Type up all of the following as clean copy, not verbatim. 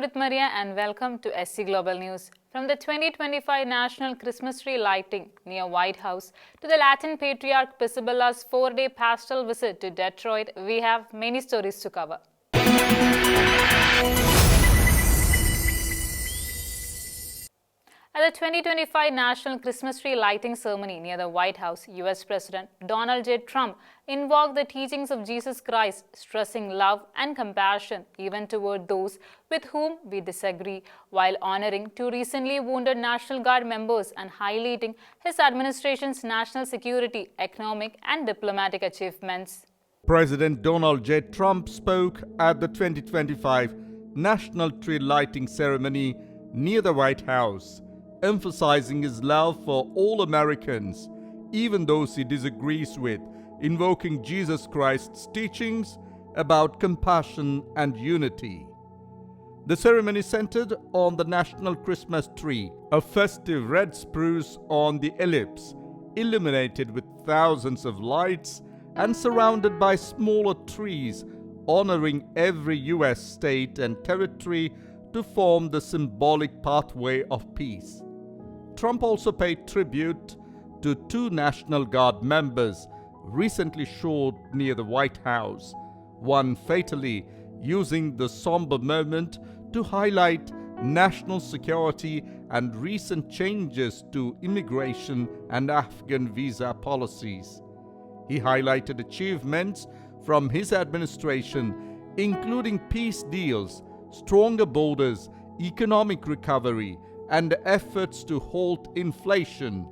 with Maria and welcome to SC Global News. From the 2025 National Christmas Tree lighting near White House to the Latin Patriarch Pisibella's 4-day pastoral visit to Detroit, we have many stories to cover. At the 2025 National Christmas Tree lighting ceremony near the White House, U.S. President Donald J. Trump invoked the teachings of Jesus Christ, stressing love and compassion even toward those with whom we disagree, while honoring two recently wounded National Guard members and highlighting his administration's national security, economic, and diplomatic achievements. President Donald J. Trump spoke at the 2025 National Tree Lighting Ceremony near the White House, emphasizing his love for all Americans, even those he disagrees with, invoking Jesus Christ's teachings about compassion and unity. The ceremony centered on the national Christmas tree, a festive red spruce on the ellipse, illuminated with thousands of lights and surrounded by smaller trees, honoring every U.S. state and territory to form the symbolic pathway of peace. Trump also paid tribute to two National Guard members recently shot near the White House, one fatally, using the somber moment to highlight national security and recent changes to immigration and Afghan visa policies. He highlighted achievements from his administration, including peace deals, stronger borders, economic recovery, and efforts to halt inflation,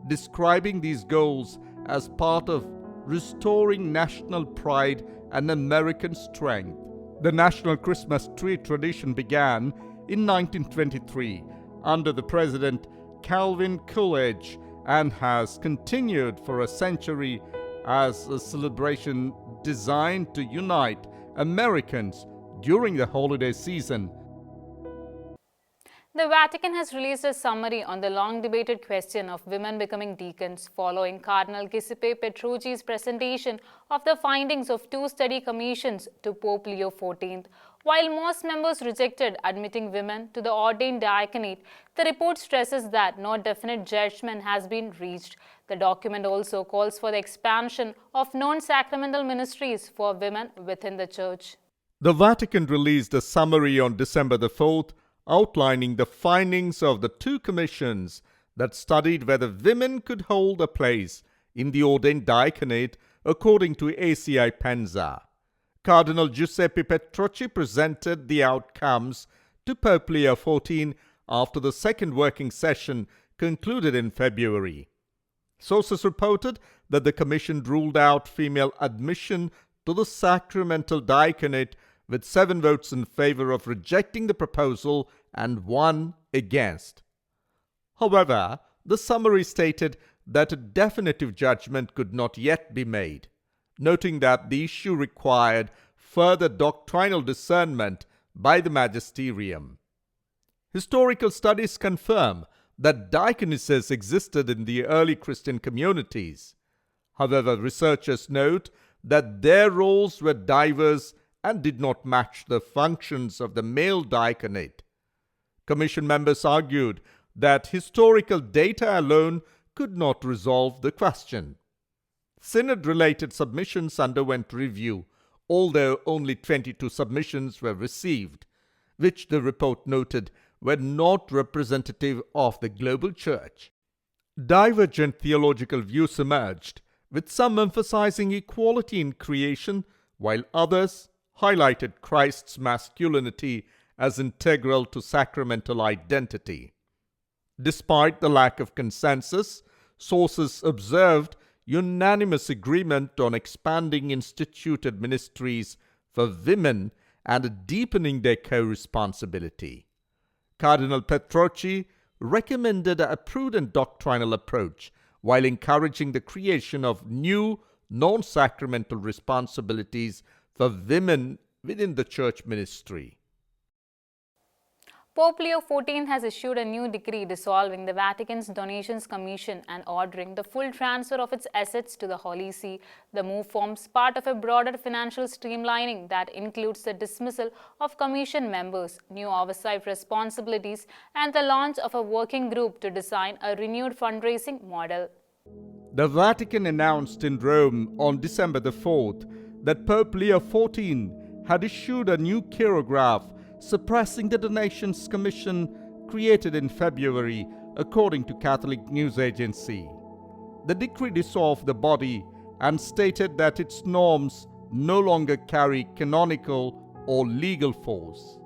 describing these goals as part of restoring national pride and American strength. The national Christmas tree tradition began in 1923 under the President Calvin Coolidge and has continued for a century as a celebration designed to unite Americans during the holiday season. The Vatican has released a summary on the long-debated question of women becoming deacons following Cardinal Giuseppe Petrucci's presentation of the findings of two study commissions to Pope Leo XIV. While most members rejected admitting women to the ordained diaconate, the report stresses that no definite judgment has been reached. The document also calls for the expansion of non-sacramental ministries for women within the Church. The Vatican released a summary on December the 4th, outlining the findings of the two commissions that studied whether women could hold a place in the ordained diaconate according to ACI Penza. Cardinal Giuseppe Petrucci presented the outcomes to Pope Leo XIV after the second working session concluded in February. Sources reported that the commission ruled out female admission to the sacramental diaconate with 7 votes in favor of rejecting the proposal and 1 against. However, the summary stated that a definitive judgment could not yet be made, noting that the issue required further doctrinal discernment by the magisterium. Historical studies confirm that diaconesses existed in the early Christian communities. However, researchers note that their roles were diverse and did not match the functions of the male diaconate. Commission members argued that historical data alone could not resolve the question. Synod-related submissions underwent review, although only 22 submissions were received, which the report noted were not representative of the global Church. Divergent theological views emerged, with some emphasizing equality in creation, while others highlighted Christ's masculinity as integral to sacramental identity. Despite the lack of consensus, sources observed unanimous agreement on expanding instituted ministries for women and deepening their co-responsibility. Cardinal Petrucci recommended a prudent doctrinal approach while encouraging the creation of new non-sacramental responsibilities for women within the church ministry. Pope Leo XIV has issued a new decree dissolving the Vatican's Donations Commission and ordering the full transfer of its assets to the Holy See. The move forms part of a broader financial streamlining that includes the dismissal of commission members, new oversight responsibilities, and the launch of a working group to design a renewed fundraising model. The Vatican announced in Rome on December the 4th that Pope Leo XIV had issued a new chirograph suppressing the Donations Commission created in February, according to Catholic news agency. The decree dissolved the body and stated that its norms no longer carry canonical or legal force.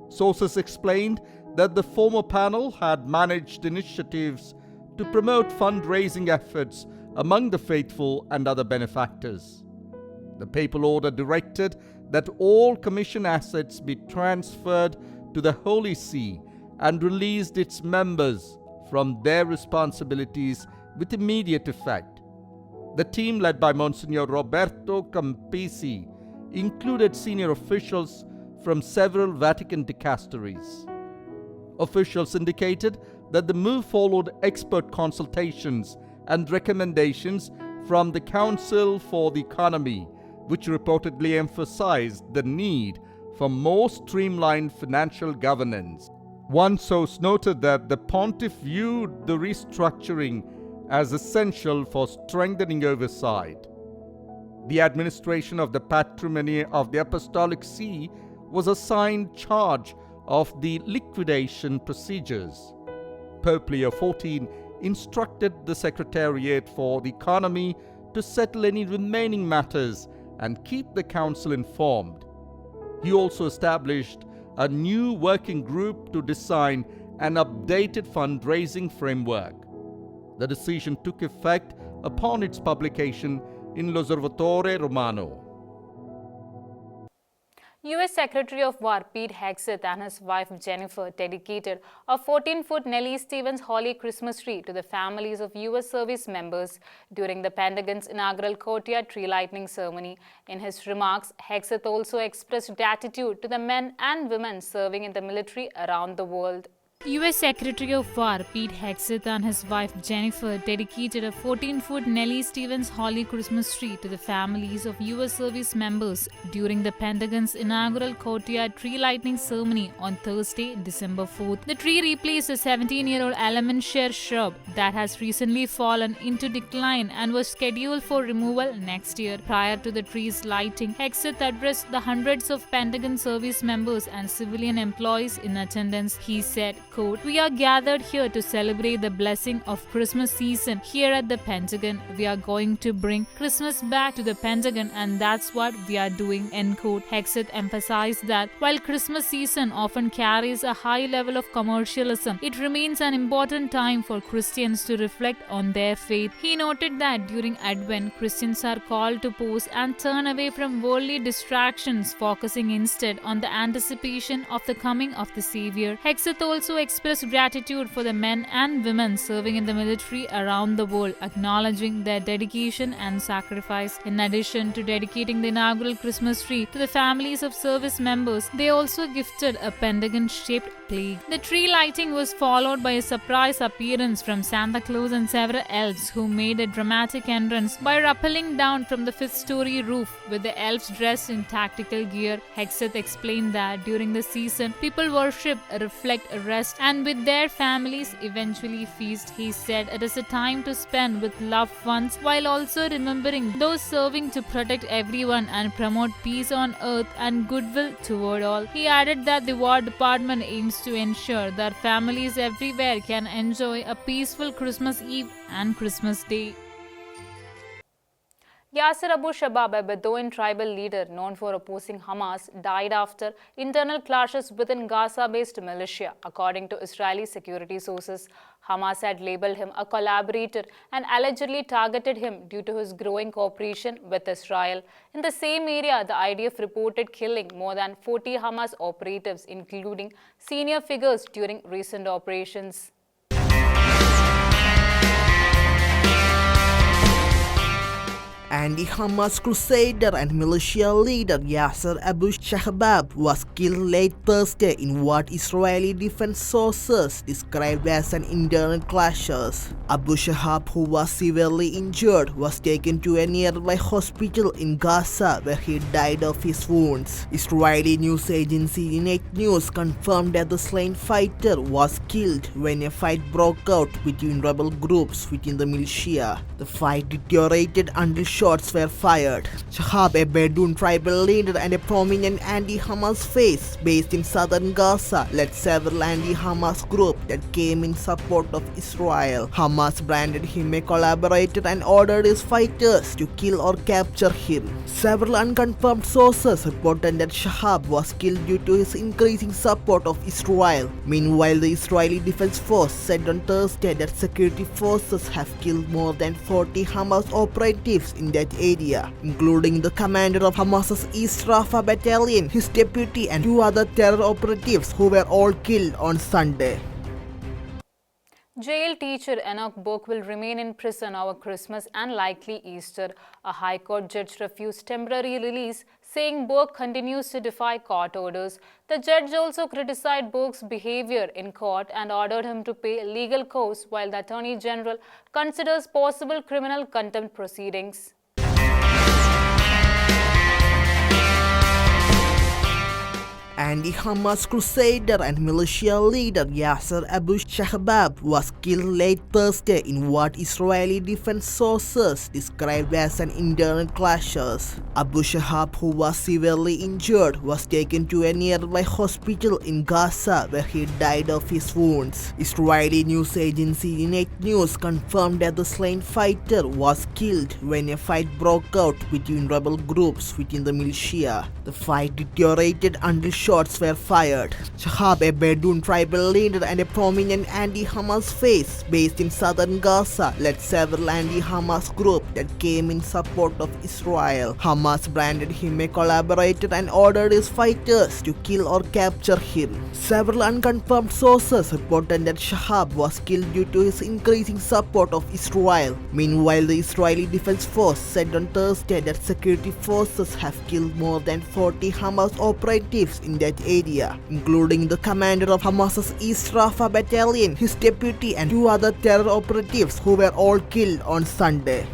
Sources explained that the former panel had managed initiatives to promote fundraising efforts among the faithful and other benefactors. The papal order directed that all commission assets be transferred to the Holy See and released its members from their responsibilities with immediate effect. The team, led by Monsignor Roberto Campisi, included senior officials from several Vatican dicasteries. Officials indicated that the move followed expert consultations and recommendations from the Council for the Economy, which reportedly emphasized the need for more streamlined financial governance. One source noted that the pontiff viewed the restructuring as essential for strengthening oversight. The administration of the patrimony of the Apostolic See was assigned charge of the liquidation procedures. Pope Leo XIV instructed the Secretariat for the Economy to settle any remaining matters and keep the council informed. He also established a new working group to design an updated fundraising framework. The decision took effect upon its publication in L'Osservatore Romano. U.S. Secretary of War Pete Hegseth and his wife Jennifer dedicated a 14-foot Nellie Stevens holly Christmas tree to the families of U.S. service members during the Pentagon's inaugural courtyard tree lighting ceremony. In his remarks, Hegseth also expressed gratitude to the men and women serving in the military around the world. U.S. Secretary of War Pete Hegseth and his wife Jennifer dedicated a 14-foot Nellie Stevens holly Christmas tree to the families of U.S. service members during the Pentagon's inaugural courtyard tree lighting ceremony on Thursday, December 4th. The tree replaced a 17-year-old Alemanshire shrub that has recently fallen into decline and was scheduled for removal next year. Prior to the tree's lighting, Hegseth addressed the hundreds of Pentagon service members and civilian employees in attendance. He said, quote, "We are gathered here to celebrate the blessing of Christmas season here at the Pentagon. We are going to bring Christmas back to the Pentagon, and that's what we are doing," end quote. Hegseth emphasized that while Christmas season often carries a high level of commercialism, it remains an important time for Christians to reflect on their faith. He noted that during Advent, Christians are called to pause and turn away from worldly distractions, focusing instead on the anticipation of the coming of the Savior. Hegseth also expressed gratitude for the men and women serving in the military around the world, acknowledging their dedication and sacrifice. In addition to dedicating the inaugural Christmas tree to the families of service members, they also gifted a Pentagon-shaped plaque. The tree lighting was followed by a surprise appearance from Santa Claus and several elves who made a dramatic entrance by rappelling down from the fifth-story roof with the elves dressed in tactical gear. Hegseth explained that during the season, people worship, reflect, rest, and with their families eventually feast. He said it is a time to spend with loved ones while also remembering those serving to protect everyone and promote peace on earth and goodwill toward all. He added that the War Department aims to ensure that families everywhere can enjoy a peaceful Christmas Eve and Christmas Day. Yasser Abu Shabab, a Bedouin tribal leader known for opposing Hamas, died after internal clashes within Gaza-based militia, according to Israeli security sources. Hamas had labeled him a collaborator and allegedly targeted him due to his growing cooperation with Israel. In the same area, the IDF reported killing more than 40 Hamas operatives, including senior figures, during recent operations. Anti-Hamas crusader and militia leader Yasser Abu Shahbab was killed late Thursday in what Israeli defense sources described as an internal clashes. Abu Shahab, who was severely injured, was taken to a nearby hospital in Gaza where he died of his wounds. Israeli news agency sgnews confirmed that the slain fighter was killed when a fight broke out between rebel groups within the militia. The fight deteriorated until shots were fired. Shahab, a Bedouin tribal leader and a prominent anti-Hamas face based in southern Gaza, led several anti-Hamas groups that came in support of Israel. Hamas branded him a collaborator and ordered his fighters to kill or capture him. Several unconfirmed sources reported that Shahab was killed due to his increasing support of Israel. Meanwhile, the Israeli Defense Force said on Thursday that security forces have killed more than 40 Hamas operatives in that area, including the commander of Hamas's East Rafah battalion, his deputy, and 2 other terror operatives who were all killed on Sunday. Jail teacher Enoch Book will remain in prison over Christmas and likely Easter. A High Court judge refused temporary release, saying Book continues to defy court orders. The judge also criticized Book's behavior in court and ordered him to pay legal costs while the Attorney General considers possible criminal contempt proceedings. Anti-Hamas crusader and militia leader Yasser Abu Shahbab was killed late Thursday in what Israeli defense sources described as an internal clashes. Abu Shahab, who was severely injured, was taken to a nearby hospital in Gaza where he died of his wounds. Israeli news agency sgnews confirmed that the slain fighter was killed when a fight broke out between rebel groups within the militia. The fight deteriorated until shots were fired. Shahab, a Bedouin tribal leader and a prominent anti-Hamas face based in southern Gaza, led several anti-Hamas groups that came in support of Israel. Hamas branded him a collaborator and ordered his fighters to kill or capture him. Several unconfirmed sources reported that Shahab was killed due to his increasing support of Israel. Meanwhile, the Israeli Defense Force said on Thursday that security forces have killed more than 40 Hamas operatives in that area, including the commander of Hamas's East Rafah battalion, his deputy, and 2 other terror operatives who were all killed on Sunday.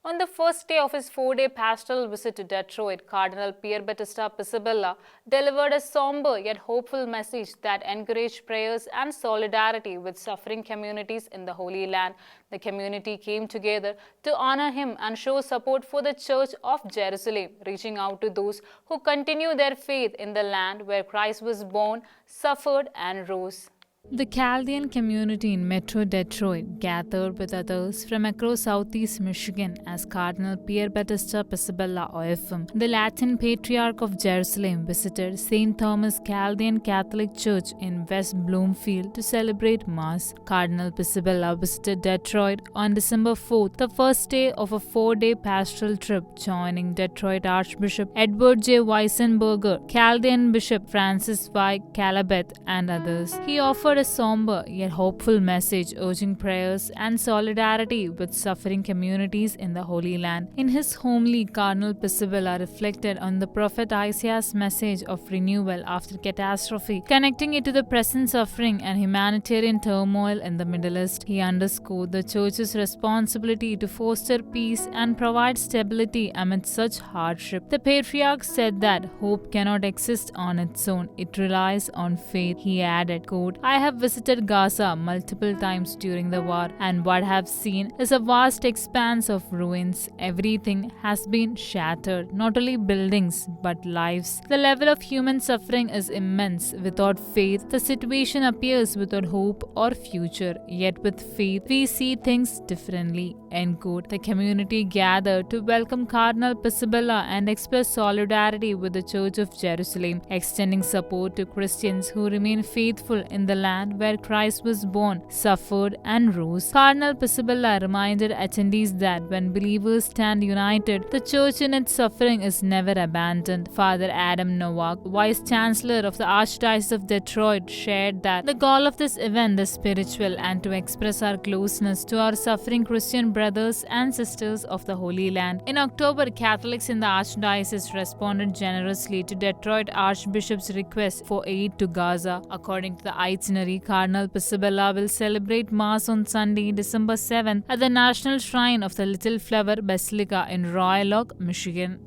On the first day of his 4-day pastoral visit to Detroit, Cardinal Pierbattista Pisabella delivered a somber yet hopeful message that encouraged prayers and solidarity with suffering communities in the Holy Land. The community came together to honor him and show support for the Church of Jerusalem, reaching out to those who continue their faith in the land where Christ was born, suffered, and rose. The Chaldean community in Metro Detroit gathered with others from across Southeast Michigan as Cardinal Pierbattista Pisabella OFM, the Latin Patriarch of Jerusalem, visited St. Thomas Chaldean Catholic Church in West Bloomfield to celebrate Mass. Cardinal Pisabella visited Detroit on December 4th, the first day of a 4-day pastoral trip, joining Detroit Archbishop Edward J. Weissenberger, Chaldean Bishop Francis Y. Calabeth, and others. He offered a somber yet hopeful message urging prayers and solidarity with suffering communities in the Holy Land. In his homily, Cardinal Pisabella reflected on the prophet Isaiah's message of renewal after catastrophe, connecting it to the present suffering and humanitarian turmoil in the Middle East. He underscored the Church's responsibility to foster peace and provide stability amid such hardship. The Patriarch said that hope cannot exist on its own, it relies on faith. He added, quote, "I have visited Gaza multiple times during the war, and what I have seen is a vast expanse of ruins. Everything has been shattered, not only buildings but lives. The level of human suffering is immense. Without faith, the situation appears without hope or future. Yet with faith, we see things differently." End quote. The community gathered to welcome Cardinal Pisabella and express solidarity with the Church of Jerusalem, extending support to Christians who remain faithful in the land where Christ was born, suffered, and rose. Cardinal Pisabella reminded attendees that when believers stand united, the Church in its suffering is never abandoned. Father Adam Nowak, Vice Chancellor of the Archdiocese of Detroit, shared that the goal of this event is spiritual and to express our closeness to our suffering Christian brothers and sisters of the Holy Land. In October, Catholics in the Archdiocese responded generously to Detroit Archbishop's request for aid to Gaza. According to the itinerary, Cardinal Pisabella will celebrate Mass on Sunday, December 7th at the National Shrine of the Little Flower Basilica in Royal Oak, Michigan.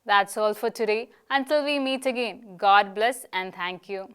That's all for today. Until we meet again, God bless and thank you.